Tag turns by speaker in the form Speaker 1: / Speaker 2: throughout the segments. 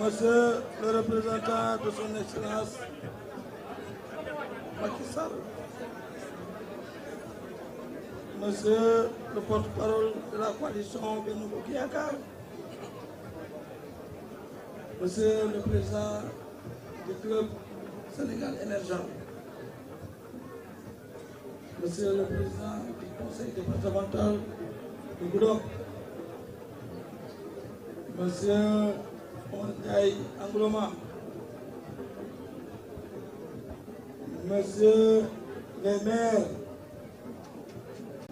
Speaker 1: Monsieur le représentant de son Excellence Macky Sall, Monsieur le porte-parole de la coalition Benno Bokk Yakaar, Monsieur le président du club Sénégal émergent, Monsieur le président du conseil départemental de Goudomp, Monsieur Ndiaye Angloma, Monsieur les maires,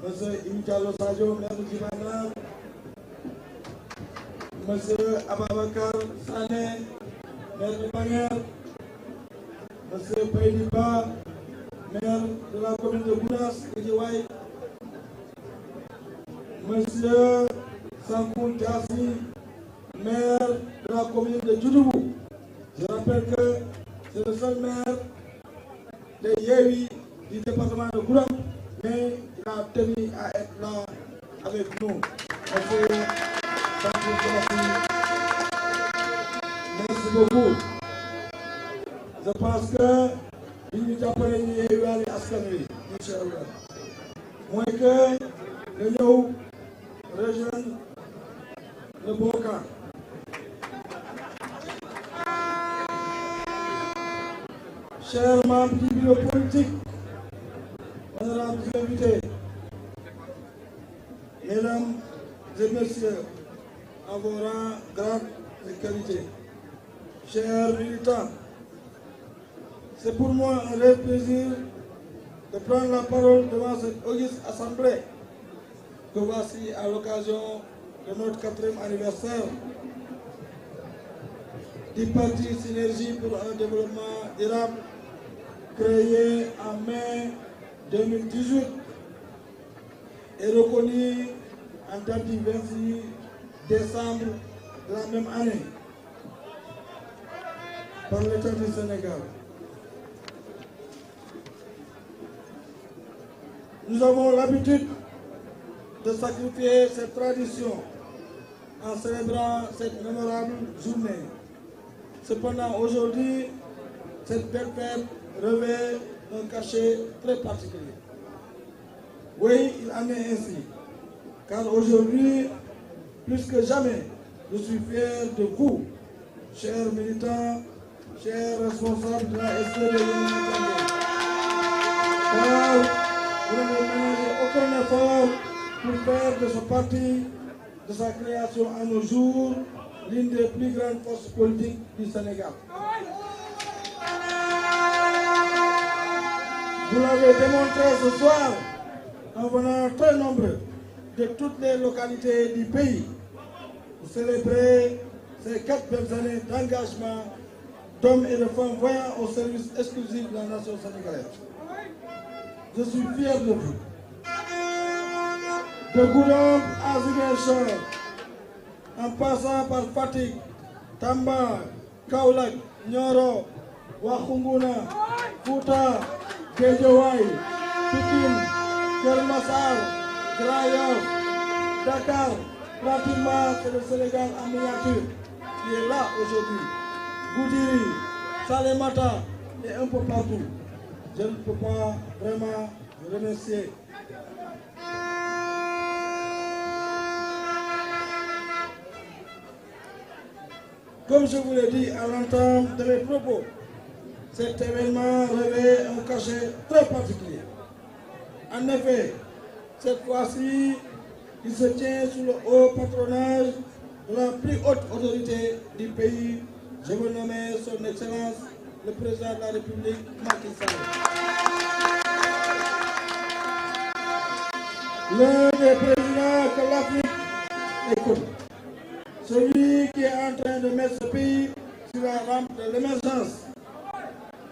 Speaker 1: Monsieur Imitialo Sadio, maire de Djibana, Monsieur Ababakar Sané, maire de Bagnères, Monsieur Paydiba, maire de la commune de Gounass et Guédiawaye, Monsieur Sankoul Diassi, maire de la commune de Djoudoubou. Je rappelle que c'est le seul maire de Yewwi du département de Goudomp, mais il a tenu à être là avec nous. Monsieur Sankoul Diassi, merci beaucoup. Je pense que li ñu jàppale ñu Yewwi Askan Wi incha allah mooy que nga ñëw rejoindre le bon camp. Chers membres du bureau politique, honorables invités, mesdames et messieurs, en vos rangs, grades et qualités, chers militants, c'est pour moi un réel plaisir de prendre la parole devant cette auguste assemblée que voici à l'occasion de notre 4e anniversaire du parti Synergie pour un développement durable, créé en mai 2018 et reconnu en date du 26 décembre de la même année par l'État du Sénégal. Nous avons l'habitude de sacrifier cette tradition en célébrant cette mémorable journée. Cependant, aujourd'hui, cette belle fête revêt un cachet très particulier. Oui, il en est ainsi, car aujourd'hui, plus que jamais, je suis fier de vous, chers militants, chers responsables de la SE de l'Union. Car vous n'avez ménagé aucun effort pour faire de ce parti, de sa création à nos jours, l'une des plus grandes forces politiques du Sénégal. Vous l'avez démontré ce soir en venant très nombreux de toutes les localités du pays pour célébrer ces 4 belles années d'engagement d'hommes et de femmes voyant au service exclusif de la nation sénégalaise. Je suis fier de vous. De Goudomp à Ziguinchor, en passant par Fatick, Tamba, Kaolack, Nioro, Wakunguna, Fouta, Guédiawaye, Pikine, Keur Massar, Grand Yoff, Dakar, pratiquement c'est le Sénégal en miniature qui est là aujourd'hui. Goudiri, Salémata et un peu partout. Je ne peux pas vraiment vous remercier. Comme je vous l'ai dit à l'entame de mes propos, cet événement revêt un cachet très particulier. En effet, cette fois-ci, il se tient sous le haut patronage de la plus haute autorité du pays. Je veux nommer son Excellence, le président de la République, Macky Sall. L'un des présidents que l'Afrique écoute. Celui qui est en train de mettre ce pays sur la rampe de l'émergence.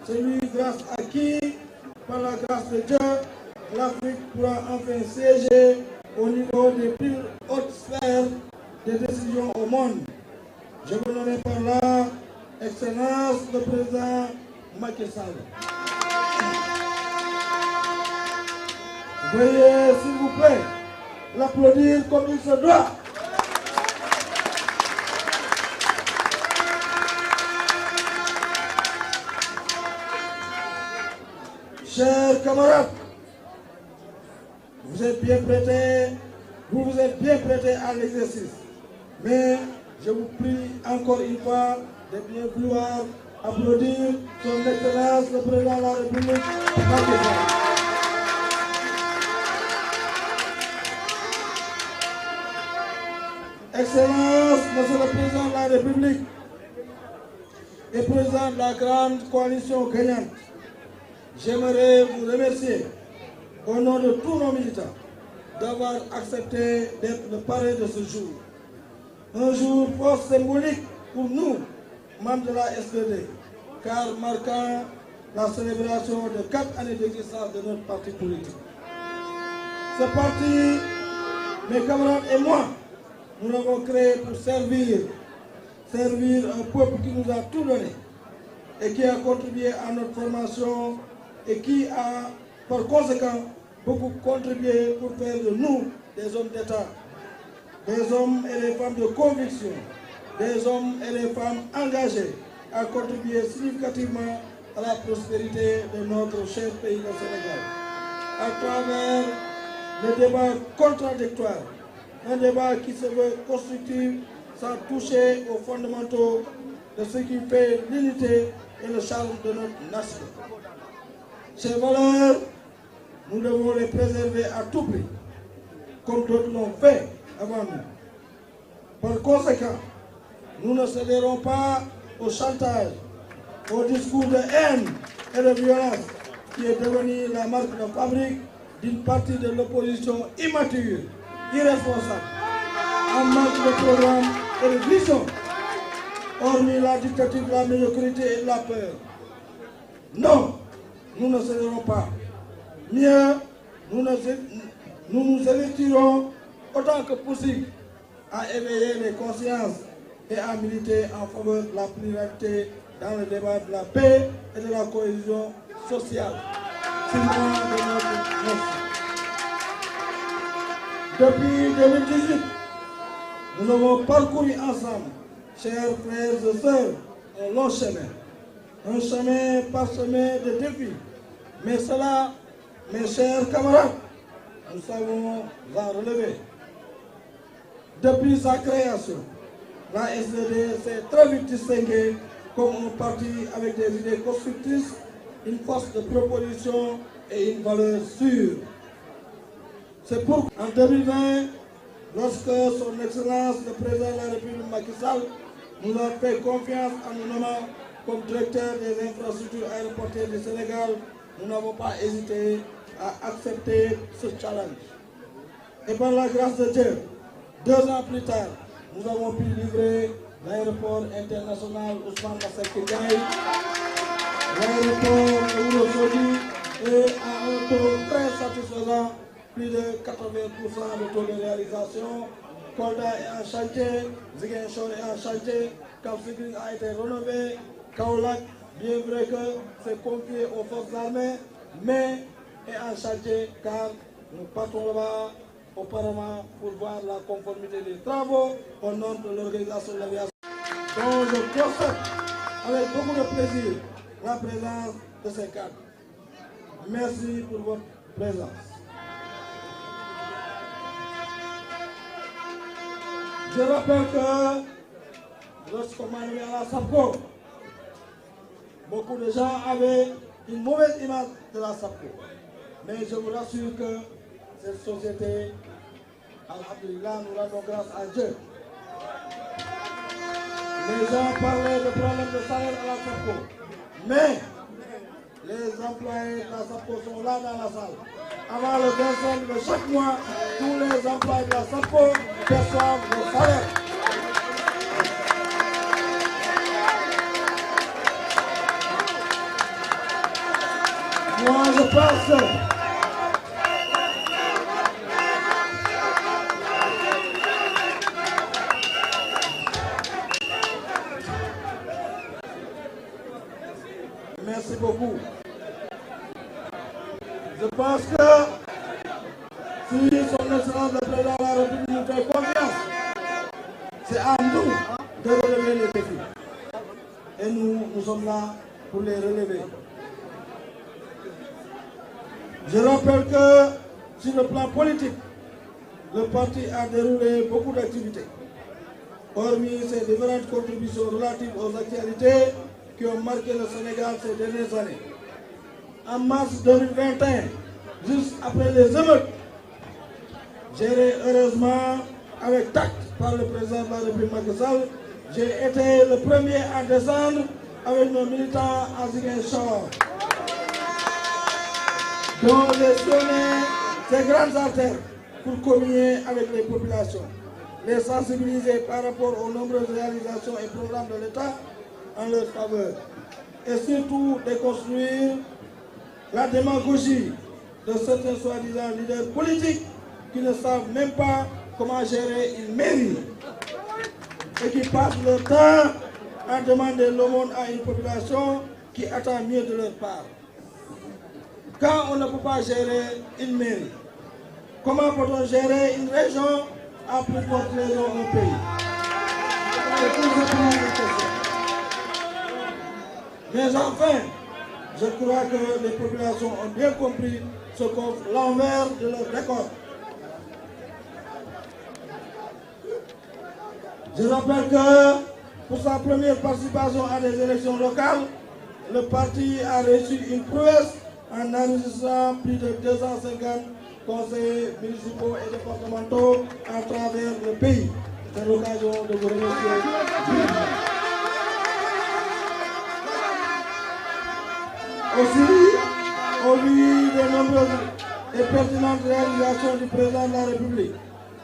Speaker 1: Celui grâce à qui, par la grâce de Dieu, l'Afrique pourra enfin siéger au niveau des plus hautes sphères des décisions au monde. Je vous nomme par là, Excellence le président Macky Sall. Veuillez, s'il vous plaît, l'applaudir comme il se doit. Chers camarades, vous êtes bien prêtés, vous êtes bien prêtés à l'exercice. Mais je vous prie encore une fois de bien vouloir applaudir son Excellence le Président de la République, Macky Sall. Excellence, Monsieur le Président de la République et Président de la grande coalition gagnante, j'aimerais vous remercier au nom de tous nos militants d'avoir accepté d'être le parrain de ce jour. Un jour fort symbolique pour nous, membres de la SDD, car marquant la célébration de 4 années d'existence de notre parti politique. Ce parti, mes camarades et moi, nous l'avons créé pour servir un peuple qui nous a tout donné et qui a contribué à notre formation et qui a, par conséquent, beaucoup contribué pour faire de nous des hommes d'État, des hommes et des femmes de conviction, des hommes et des femmes engagés à contribuer significativement à la prospérité de notre cher pays, le Sénégal. À travers le débat contradictoire, un débat qui se veut constructif sans toucher aux fondamentaux de ce qui fait l'unité et le charme de notre nation. Ces valeurs, nous devons les préserver à tout prix, comme d'autres l'ont fait avant nous. Par conséquent, nous ne céderons pas au chantage, au discours de haine et de violence qui est devenu la marque de fabrique d'une partie de l'opposition immature, irresponsable, en manque de programme et de vision, hormis la dictature de la médiocrité et de la peur. Non, nous ne céderons pas. Mieux, nous nous investirons autant que possible à éveiller les consciences et à militer en faveur de la pluralité dans le débat de la paix et de la cohésion sociale. C'est de notre nation. Depuis 2018, nous avons parcouru ensemble, chers frères et sœurs, un long chemin. Un chemin parsemé de défis. Mais cela, mes chers camarades, nous savons en relever. Depuis sa création, la SDD s'est très vite distinguée comme un parti avec des idées constructrices, une force de proposition et une valeur sûre. C'est pourquoi, en 2020, lorsque son Excellence le Président de la République Macky Sall nous a fait confiance en nous nommant comme directeur des infrastructures aéroportuaires du Sénégal, nous n'avons pas hésité à accepter ce challenge. Et par la grâce de Dieu, 2 ans plus tard, nous avons pu livrer l'aéroport international Ousmane Masseck Ndiaye, l'aéroport de Ourossogui, et à un taux très satisfaisant, plus de 80% de taux de réalisation. Kolda est en chantier, Ziguinchor est en chantier, Cap Skirring a été rénové, Kaolack, bien vrai que c'est confié aux forces armées, mais est en chantier car nous partons là-bas auparavant pour voir la conformité des travaux au nom de l'organisation de l'aviation. Donc je constate avec beaucoup de plaisir la présence de ces cadres. Merci pour votre présence. Je rappelle que lorsqu'on m'a nommé à la SAPCO, beaucoup de gens avaient une mauvaise image de la SAPCO. Mais je vous rassure que cette société, alhamdulillah, nous rendons grâce à Dieu. Les gens parlaient de problèmes de salaire à la SAPCO. Mais les employés de la SAPCO sont là dans la salle. Avant le 25 de chaque mois, tous les employés de la SAPCO perçoivent le salaire. Moi, je pense merci beaucoup. Je pense que si son Excellence le Président de la République nous fait confiance, c'est à nous de relever les défis. Et nous sommes là pour les relever. Je rappelle que sur le plan politique, le parti a déroulé beaucoup d'activités. Hormis ses différentes contributions relatives aux actualités qui ont marqué le Sénégal ces dernières années. En mars 2021, juste après les émeutes, gérées heureusement avec tact par le président de la République Macky Sall, j'ai été le premier à descendre avec nos militants à Ziguinchor, dont j'ai sillonné ces grandes artères pour communier avec les populations, les sensibiliser par rapport aux nombreuses réalisations et programmes de l'État en leur faveur, et surtout déconstruire la démagogie de certains soi-disant leaders politiques qui ne savent même pas comment gérer une mairie et qui passent leur temps à demander l'aumône à une population qui attend mieux de leur part. Quand on ne peut pas gérer une mairie, comment peut-on gérer une région à plus forte raison un pays? C'est tout simplement une question. Mais enfin, je crois que les populations ont bien compris ce qu'offre l'envers de leur décor. Je rappelle que pour sa première participation à des élections locales, le parti a reçu une prouesse en enregistrant plus de 250 conseillers municipaux et départementaux à travers le pays. C'est l'occasion de vous remercier. Aussi, au vu des nombreuses et pertinentes réalisations du président de la République,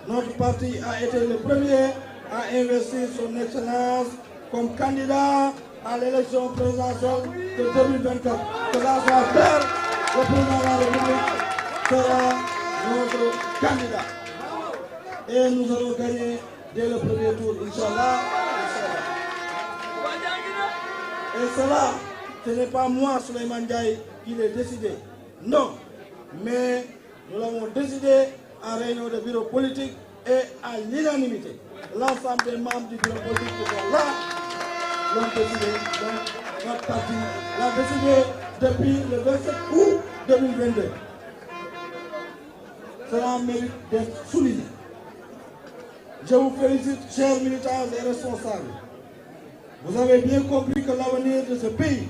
Speaker 1: notre parti a été le premier à investir son excellence comme candidat à l'élection présidentielle de 2024. Que ça soit clair, le président de la République sera notre candidat. Et nous allons gagner dès le premier tour, Inch'Allah. Et cela, ce n'est pas moi, Souleymane Ndiaye, qui l'ai décidé. Non. Mais nous l'avons décidé en réunion de bureau politique et à l'unanimité. L'ensemble des membres du bureau politique qui sont là l'ont décidé. Donc, notre parti l'a décidé depuis le 27 août 2022. Cela mérite d'être souligné. Je vous félicite, chers militants et responsables. Vous avez bien compris que l'avenir de ce pays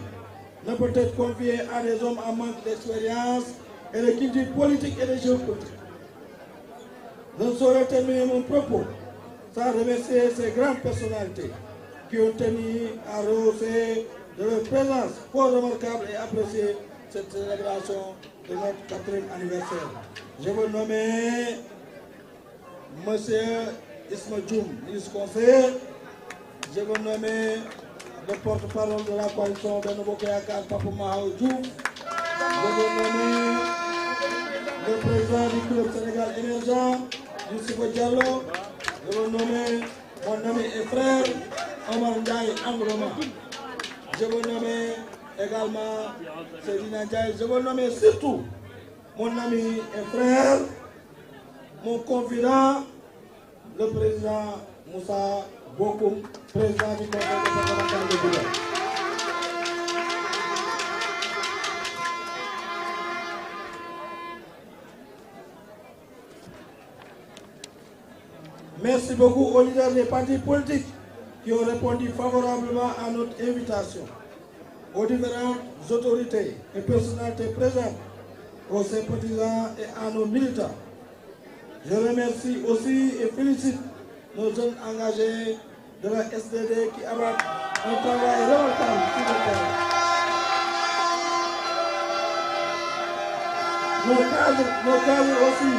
Speaker 1: ne peut être confié à des hommes en manque d'expérience et de culture politique et de géopolitique. Je ne saurais terminer mon propos sans remercier ces grandes personnalités qui ont tenu à rehausser de leur présence fort remarquable et apprécier cette célébration de notre 4e anniversaire. Je veux nommer M. Isma Djoum, ministre conseiller. Je veux nommer le porte-parole de la coalition de Nobokéakar, Papa Mahao Djoum. Je veux nommer le président du club Sénégal émergent, Youssoufa Diallo. Je veux nommer mon ami et frère, Omar Ndiaye Androma. Je veux nommer également Sedina Ndiaye. Je veux nommer surtout mon ami et frère, mon confident, le président Moussa Bokoum, président du conseil départemental de Goudiri. Merci beaucoup aux leaders des partis politiques qui ont répondu favorablement à notre invitation, aux différentes autorités et personnalités présentes, aux sympathisants et à nos militants. Je remercie aussi et félicite nos jeunes engagés de la SDD qui abattent un travail remarquable sur le terrain. Nos cadres aussi.